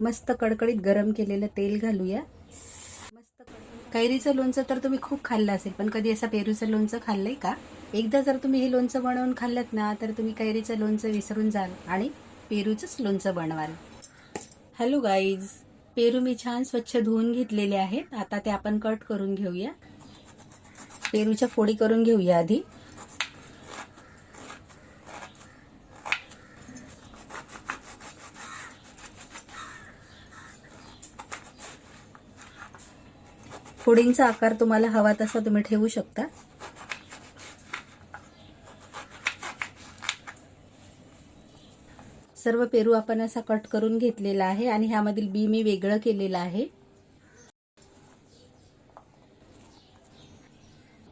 मस्त कडकडीत गरम केलेलं तेल घालूया। कैरीचं लोणचं तर तुम्ही खूप खाल्लं असेल, पण कधी असं पेरूचं लोणचं खाल्लंय का? एकदा जर तुम्ही हे लोणचं बनवून खाल्लत ना, तर तुम्ही कैरीचं लोणचं विसरून जाल आणि पेरूचंच लोणचं बनवाल। हॅलो गाईज, पेरू मी छान स्वच्छ धुवून घेतलेले आहेत। आता ते आपण कट करून घेऊया। पेरूच्या फोडी करून घेऊया आधी। फोडींचा आकार तुम्हाला हवा तसा तुम्ही ठेवू शकता। सर्व पेरू आपण असा कट करून घेतलेला आहे आणि ह्यामधील बी मी वेगळं केलेलं आहे।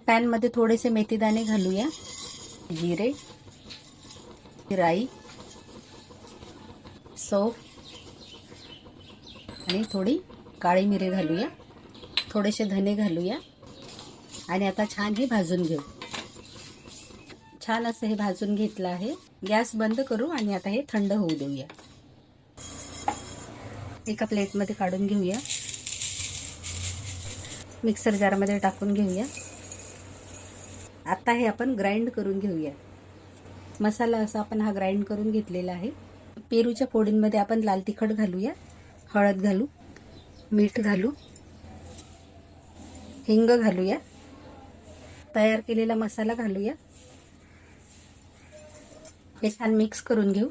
पॅन मध्ये थोडेसे मेथीदाणे घालूया, जिरे, राई, सौंफ आणि थोडी काळी मिरी घालूया, थोडेसे धने घालूया आणि आता छान हे भाजून घेऊ। छान असं हे भाजून घेतलं आहे। गॅस बंद करू आणि आता हे थंड होऊ देऊया। एका प्लेट मध्ये काढून घेऊया, मिक्सर जार मध्ये टाकून घेऊया। आता हे आपण ग्राइंड करून घेऊया। मसाला असा आपण हा ग्राइंड करून घेतलेला आहे। पेरूच्या फोडींमध्ये आपण लाल तिखट घालूया, हळद घालू, मीठ घालू, हिंग घालूया, तयार केलेला मसाला घालूया। हे छान मिक्स करून घेऊ।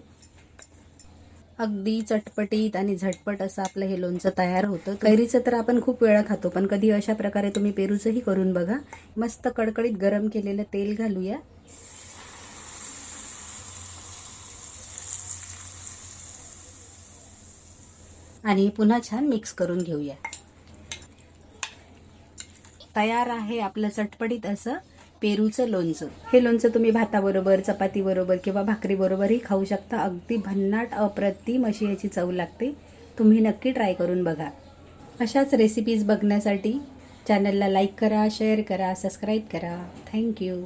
अगदी चटपटीत आणि झटपट असं आपलं हे लोणचं तयार होतं। कैरीचं तर आपण खूप वेळा खातो, पण कधी अशा प्रकारे तुम्ही पेरूचंही करून बघा। मस्त कडकडीत गरम केलेलं तेल घालूया। आणि पुन्हा छान मिक्स करून घेऊया। तयार आहे आपलं चटपटीत असं पेरूचं लोणचं। हे लोणचं तुम्ही भाताबरोबर, चपातीबरोबर किंवा भाकरीबरोबरही खाऊ शकता। अगदी भन्नाट अप्रतिम अशी याची चव लागते। तुम्ही नक्की ट्राय करून बघा। अशाच रेसिपीज बघण्यासाठी चॅनलला लाईक करा, शेअर करा, सबस्क्राईब करा। थँक्यू।